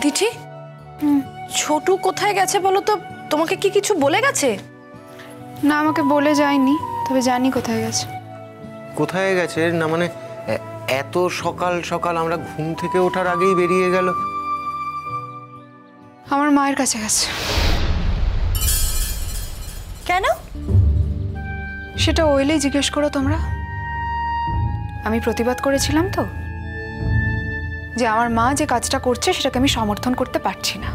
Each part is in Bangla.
দিঠি, ছোটু কোথায় গেছে বলো তো? তোমাকে কি কিছু বলে গেছে? না, আমাকে বলে যায়নি, তবে জানি কোথায় গেছে। কোথায় গেছে না মানে এত সকাল সকাল আমরা ঘুম থেকে ওঠার আগেই বেরিয়ে গেল? আমার মায়ের কাছে গেছে। কেন? সেটা ওইলেই জিজ্ঞেস করো তোমরা। আমি প্রতিবাদ করেছিলাম তো যে আমার মা যে কাজটা করছে সেটাকে আমি সমর্থন করতে পারছি না।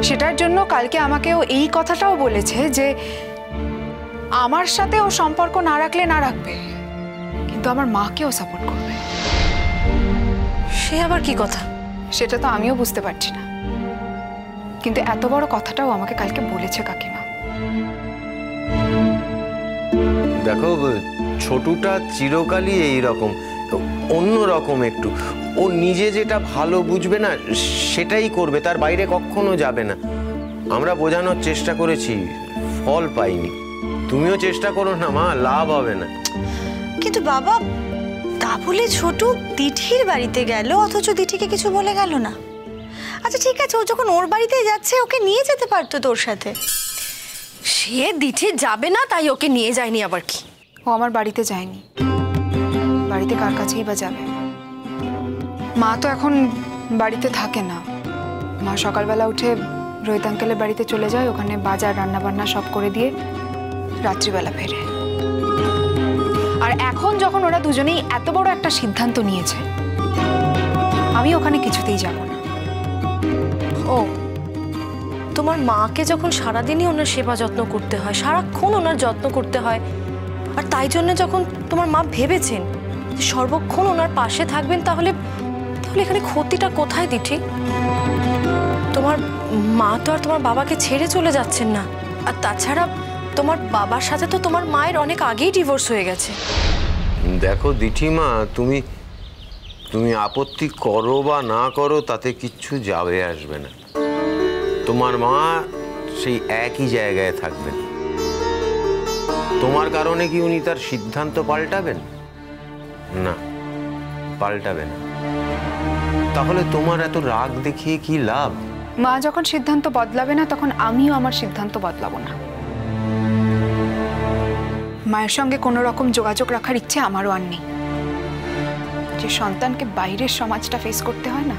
সেটার জন্য কালকে আমাকে ও এই কথাটাও বলেছে যে আমার সাথে ও সম্পর্ক না রাখলে না রাখবে, কিন্তু আমার মাকেও সাপোর্ট করবে। সে আবার কি কথা? সেটা তো আমিও বুঝতে পারছি না, কিন্তু এত বড় কথাটাও আমাকে কালকে বলেছে কাকিমা। দেখো, ছোটুটা চিরকালই এইরকম, অন্য রকম একটু। ও নিজে যেটা ভালো বুঝবে না সেটাই করবে, তার বাইরে কখনো যাবে না। আমরা বোঝানোর চেষ্টা করেছি, ফল পাইনি। তুমিও চেষ্টা করো না মা, লাভ হবে না। কিন্তু বাবা, তা বলে ছোট দিঠির বাড়িতে গেল, অথচ দিঠিকে কিছু বলে গেল না। আচ্ছা ঠিক আছে, ও যখন ওর বাড়িতে যাচ্ছে ওকে নিয়ে যেতে পারতো তোর সাথে। সে দিঠি যাবে না তাই ওকে নিয়ে যায়নি আবার কি? ও আমার বাড়িতে যায়নি, বাড়িতে কার কাছেই বা যাবে? মা তো এখন বাড়িতে থাকে না। মা সকালবেলা উঠে রোহিত আঙ্কেলের বাড়িতে চলে যায়, ওখানে বাজার রান্নাবান্না সব করে দিয়ে রাত্রিবেলা ফেরে। আর এখন যখন ওরা দুজনেই এত বড় একটা সিদ্ধান্ত নিয়েছে, আমি ওখানে কিছুতেই যাব না। ও, তোমার মাকে যখন সারাদিনই ওনার সেবা যত্ন করতে হয়, সারাক্ষণ ওনার যত্ন করতে হয়, আর তাই জন্য যখন তোমার মা ভেবেছেন যে সর্বক্ষণ ওনার পাশে থাকবেন, তাহলে তাহলে এখানে ক্ষতিটা কোথায় দিঠি? তোমার মা তো আর তোমার বাবাকে ছেড়ে চলে যাচ্ছেন না। আর তাছাড়া তোমার বাবার সাথে তো তোমার মায়ের অনেক আগেই ডিভোর্স হয়ে গেছে। দেখো দিঠিমা, তুমি আপত্তি করো বা না করো তাতে কিচ্ছু যাবে আসবে না। তোমার মা সেই একই জায়গায় থাকবেন। তোমার কারণে কি উনি তার সিদ্ধান্ত পাল্টাবেন? না, পাল্টাবে না। তাহলে তোমার এত রাগ দেখিয়ে কি লাভ? মা যখন সিদ্ধান্ত বদলাবে না, তখন আমিও আমার সিদ্ধান্ত বদলাবো না। মায়ের সঙ্গে কোনো রকম যোগাযোগ রাখার ইচ্ছে আমারও আর নেই। যে সন্তানকে বাইরের সমাজটা ফেস করতে হয় না,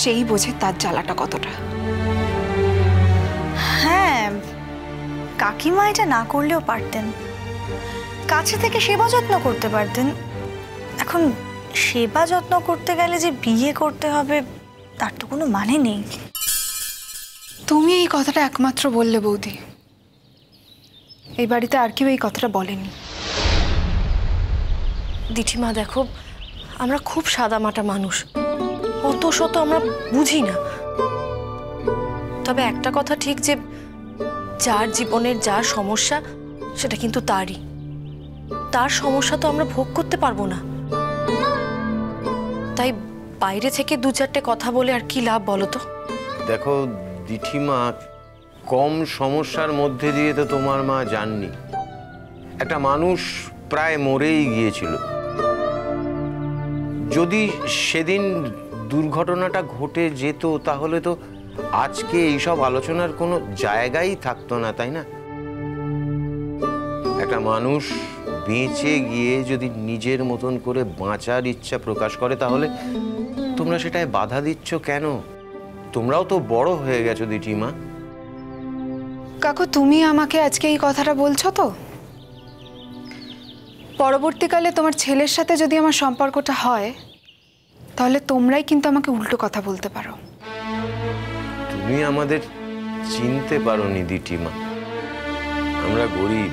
সেই বোঝে তার জ্বালাটা কতটা। হ্যাঁ, কাকিমা এটা না করলেও পারতেন, কাছে থেকে সেবা যত্ন করতে পারতেন। এখন সেবা যত্ন করতে গেলে যে বিয়ে করতে হবে তার তো কোনো মানে নেই। তুমি এই কথাটা একমাত্র বললে বৌদি, এই বাড়িতে আর কেউ এই কথাটা বলেনি। দিঠিমা দেখো, আমরা খুব সাদামাটা মানুষ, অত শত আমরা বুঝি না। তবে একটা কথা ঠিক, যে যার জীবনের যার সমস্যা সেটা কিন্তু তারই। তার সমস্যা তো আমরা ভোগ করতে পারবো না। তাই বাইরে থেকে দু চারটে কথা বলে আর কি লাভ বলো তো? দেখো দিঠিমা, কম সমস্যার মধ্যে দিয়ে তো তোমার মা যাননি। একটা মানুষ প্রায় মরেই গিয়েছিল। যদি সেদিন দুর্ঘটনাটা ঘটে যেত তাহলে তো আজকে এইসব আলোচনার কোনো জায়গাই থাকতো না, তাই না? একটা মানুষ বেঁচে গিয়ে যদি নিজের মতন করে বাঁচার ইচ্ছা প্রকাশ করে, তাহলে তোমরা সেটায় বাধা দিচ্ছ কেন? তোমরাও তো বড় হয়ে গেছো দিঠিমা। কাকু, তুমি আমাকে আজকে এই কথাটা বলছো তো পরবর্তীকালে তোমার ছেলের সাথে যদি আমার সম্পর্কটা হয়, তাহলে তোমরাই কিন্তু আমাকে উল্টো কথা বলতে পারো। তুমি আমাদের চিনতে পারোনি দিঠিমা, আমরা গরিব।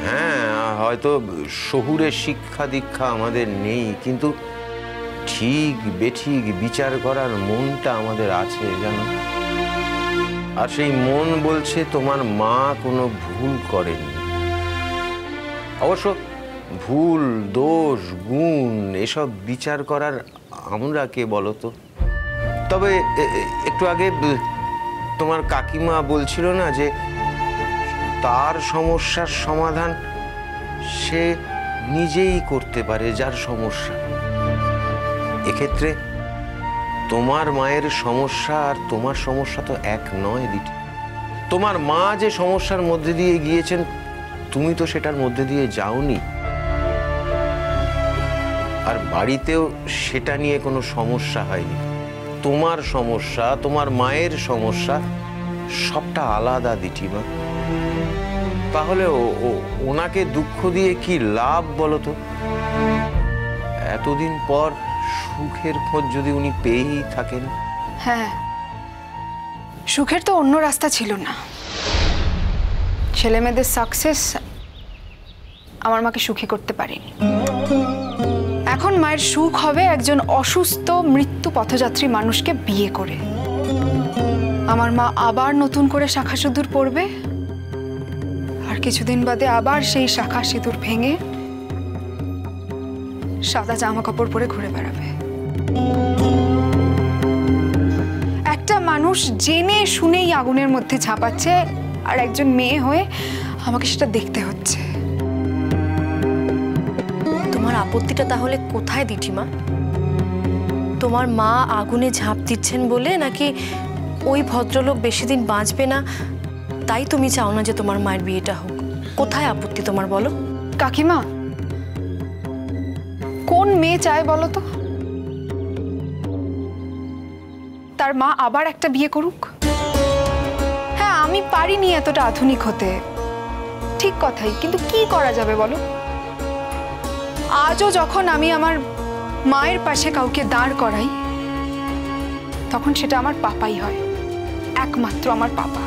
হ্যাঁ, হয়তো শহুরে শিক্ষা দীক্ষা আমাদের নেই, কিন্তু ঠিক বেঠিক বিচার করার মনটা আমাদের আছে, জানো। আর সেই মন বলছে তোমার মা কোনো ভুল করেনি। অবশ্য ভুল, দোষ, গুণ এসব বিচার করার আমরা কে বলো তো? তবে একটু আগে তোমার কাকিমা বলছিল না যে তার সমস্যার সমাধান সে নিজেই করতে পারে, যার সমস্যা। এক্ষেত্রে তোমার মায়ের সমস্যা আর তোমার সমস্যা তো এক নয় দিদি। তোমার মা যে সমস্যার মধ্যে দিয়ে গিয়েছেন তুমি তো সেটার মধ্যে দিয়ে যাওনি, আর বাড়িতেও সেটা নিয়ে কোনো সমস্যা হয়নি। তোমার সমস্যা, তোমার মায়ের সমস্যা সবটা আলাদা দিঠিমা। তাহলে ওনাকে দুঃখ দিয়ে কি লাভ বলো তো? এতদিন পর সুখের খোঁজ যদি উনি পেয়েই থাকেন। হ্যাঁ, সুখের তো অন্য রাস্তা ছিল না। ছেলে মেয়েদের সাকসেস আমার মাকে সুখী করতে পারেনি। এখন মায়ের সুখ হবে একজন অসুস্থ মৃত্যু পথযাত্রী মানুষকে বিয়ে করে। আমার মা আবার নতুন করে শাখা সিঁদুর পরবে, আর কিছুদিন বাদে আবার সেই শাখা সিঁদুর ভেঙে সাদা জামা কাপড় পরে ঘুরে বেড়াবে। একটা মানুষ জেনে শুনেই আগুনের মধ্যে ঝাঁপাচ্ছে, আর একজন মেয়ে হয়ে আমাকে সেটা দেখতে হচ্ছে। তোমার আপত্তিটা তাহলে কোথায় দিঠিমা? তোমার মা আগুনে ঝাঁপ দিচ্ছেন বলে, নাকি ওই ভদ্রলোক বেশি দিন বাঁচবে না তাই তুমি চাও না যে তোমার মায়ের বিয়েটা হোক? কোথায় আপত্তি তোমার বলো? কাকিমা, কোন মেয়ে চায় বলো তো তার মা আবার একটা বিয়ে করুক? হ্যাঁ, আমি পারিনি এতটা আধুনিক হতে, ঠিক কথাই, কিন্তু কি করা যাবে বলো? আজও যখন আমি আমার মায়ের পাশে কাউকে দাঁড় করাই তখন সেটা আমার পাপাই হয়, একমাত্র আমার পাপা।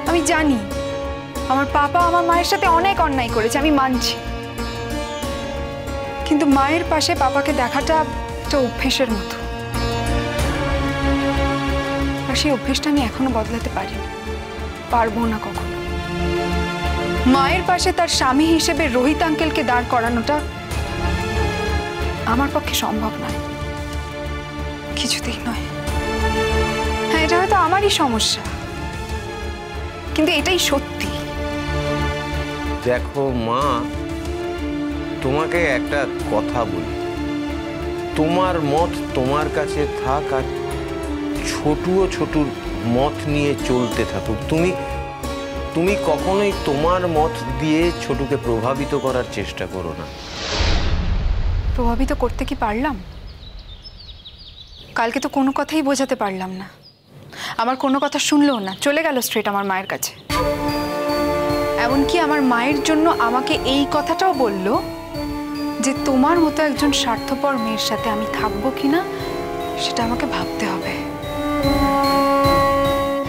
আমি জানি আমার পাপা আমার মায়ের সাথে অনেক অন্যায় করেছে, আমি মানছি, কিন্তু মায়ের পাশে পাপাকে দেখাটা একটা অভ্যেসের মতো, আর সেই অভ্যেসটা আমি এখনো বদলাতে পারিনি, পারবো না কখনো। মায়ের পাশে তার স্বামী হিসেবে রোহিত আঙ্কেলকে দাঁড় করানোটা আমার পক্ষে সম্ভব নয়, কিছুতেই নয়। হ্যাঁ, এটা হয়তো আমারই সমস্যা, কিন্তু এটাই সত্যি। দেখো মা, তোমাকে একটা কথা বলি, তোমার মত তোমার কাছে থাক, আর ছোটুও ছোটুর মত নিয়ে চলতে থাকুক। তুমি কখনোই তোমার মত দিয়ে ছোটুকে প্রভাবিত করার চেষ্টা করো না। প্রভাবিত করতে কি পারলাম? কালকে তো কোনো কথাই বোঝাতে পারলাম না, আমার কোনো কথা শুনলেও না, চলে গেল স্ট্রেট আমার মায়ের কাছে। এমনকি আমার মায়ের জন্য আমাকে এই কথাটাও বলল যে তোমার মতো একজন স্বার্থপর মেয়ের সাথে আমি থাকবো কিনা সেটা আমাকে ভাবতে হবে।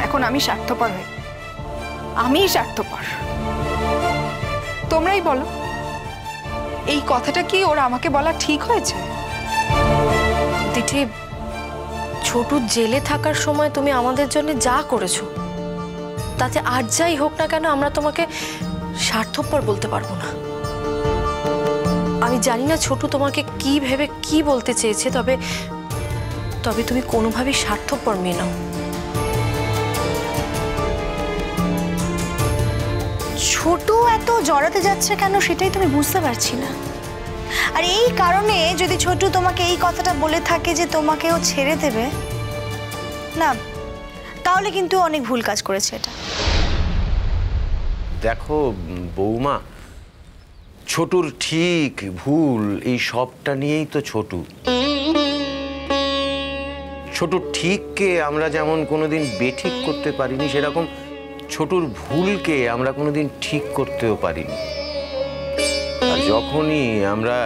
এখন আমি স্বার্থপর হই, আমিই স্বার্থপর। তোমরাই বলো, এই কথাটা কি ওরা আমাকে বলা ঠিক হয়েছে? দিঠি, ছোটু জেলে থাকার সময় তুমি আমাদের জন্য যা করেছো, তাতে আর যাই হোক না কেন আমরা তোমাকে স্বার্থপর বলতে পারবো না। আমি জানি না ছোটু তোমাকে কি ভেবে কি বলতে চেয়েছে, তবে তবে তুমি কোনোভাবেই স্বার্থপর মেয়ে নাও। ছোট এত জড়াতে যাচ্ছে কেন সেটাই তুমি বুঝতে পারছি না। আর এই কারণে যদি ছোট তোমাকে এই কথাটা বলে থাকে যে তোমাকেও ছেড়ে দেবে না, তাহলে কিন্তু অনেক ভুল কাজ করেছে এটা। দেখো বৌমা, ছোটুর ঠিক ভুল এই সবটা নিয়েই তো ছোটুর ঠিককে আমরা যেমন কোনোদিন বেঠিক করতে পারিনি, সেরকম ছোটুর ভুলকে আমরা কোনোদিন ঠিক করতেও পারিনি। আর যখনই আমরা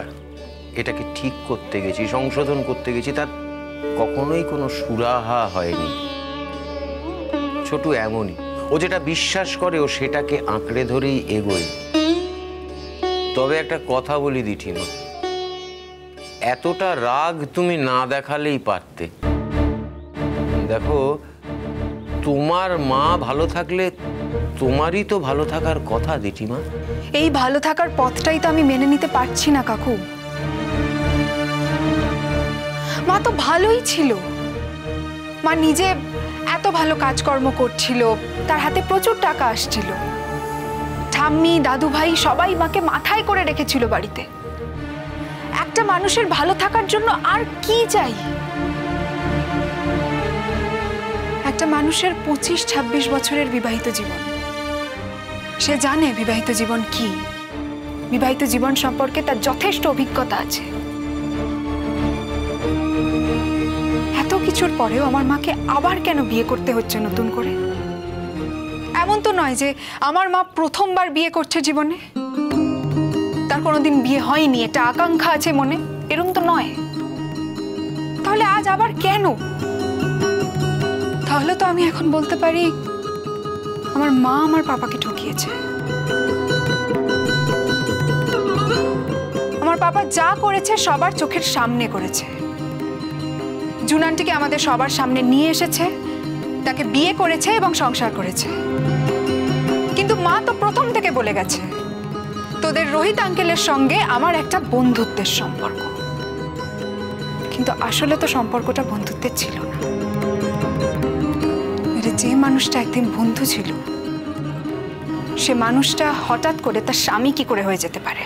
এটাকে ঠিক করতে গেছি, সংশোধন করতে গেছি, তার কখনোই কোনো সুরাহা হয়নি। ছোটু এমনই, ও যেটা বিশ্বাস করে ও সেটাকে আঁকড়ে ধরেই এগোয়। তবে একটা কথা বলি দিঠিমা, এতটা রাগ তুমি না দেখালেই পারতে। দেখো, তোমার মা ভালো থাকলে তোমারই তো ভালো থাকার কথা দিঠিমা। এই ভালো থাকার পথটাই তো আমি মেনে নিতে পারছি না কাকু। মা তো ভালোই ছিল, মা নিজে এত ভালো কাজকর্ম করছিল, তার হাতে প্রচুর টাকা আসছিল, ঠাম্মি দাদু ভাই সবাই মাকে মাথায় করে রেখেছিল বাড়িতে। একটা মানুষের ভালো থাকার জন্য আর কি চাই? একটা মানুষের 25-26 বছরের বিবাহিত জীবন, সে জানে বিবাহিত জীবন কি, বিবাহিত জীবন সম্পর্কে তার যথেষ্ট অভিজ্ঞতা আছে। এত কিছুর পরেও আমার মাকে আবার কেন বিয়ে করতে হচ্ছে নতুন করে? এমন তো নয় যে আমার মা প্রথমবার বিয়ে করছে জীবনে, তার কোনোদিন বিয়ে হয়নি, এটা আকাঙ্ক্ষা আছে মনে, এরকম তো নয়। তাহলে আজ আবার কেন? তাহলে তো আমি এখন বলতে পারি আমার মা আমার পাপাকে ঠকিয়েছে। আমার পাপা যা করেছে সবার চোখের সামনে করেছে। জুনান্টিকে আমাদের সবার সামনে নিয়ে এসেছে, তাকে বিয়ে করেছে এবং সংসার করেছে। কিন্তু মা তো প্রথম থেকে বলে গেছে তোদের রোহিত আঙ্কেলের সঙ্গে আমার একটা বন্ধুত্বের সম্পর্ক। কিন্তু আসলে তো সম্পর্কটা বন্ধুত্বের ছিল না। যে মানুষটা একদিন বন্ধু ছিল, সে মানুষটা হঠাৎ করে তার স্বামী কি করে হয়ে যেতে পারে?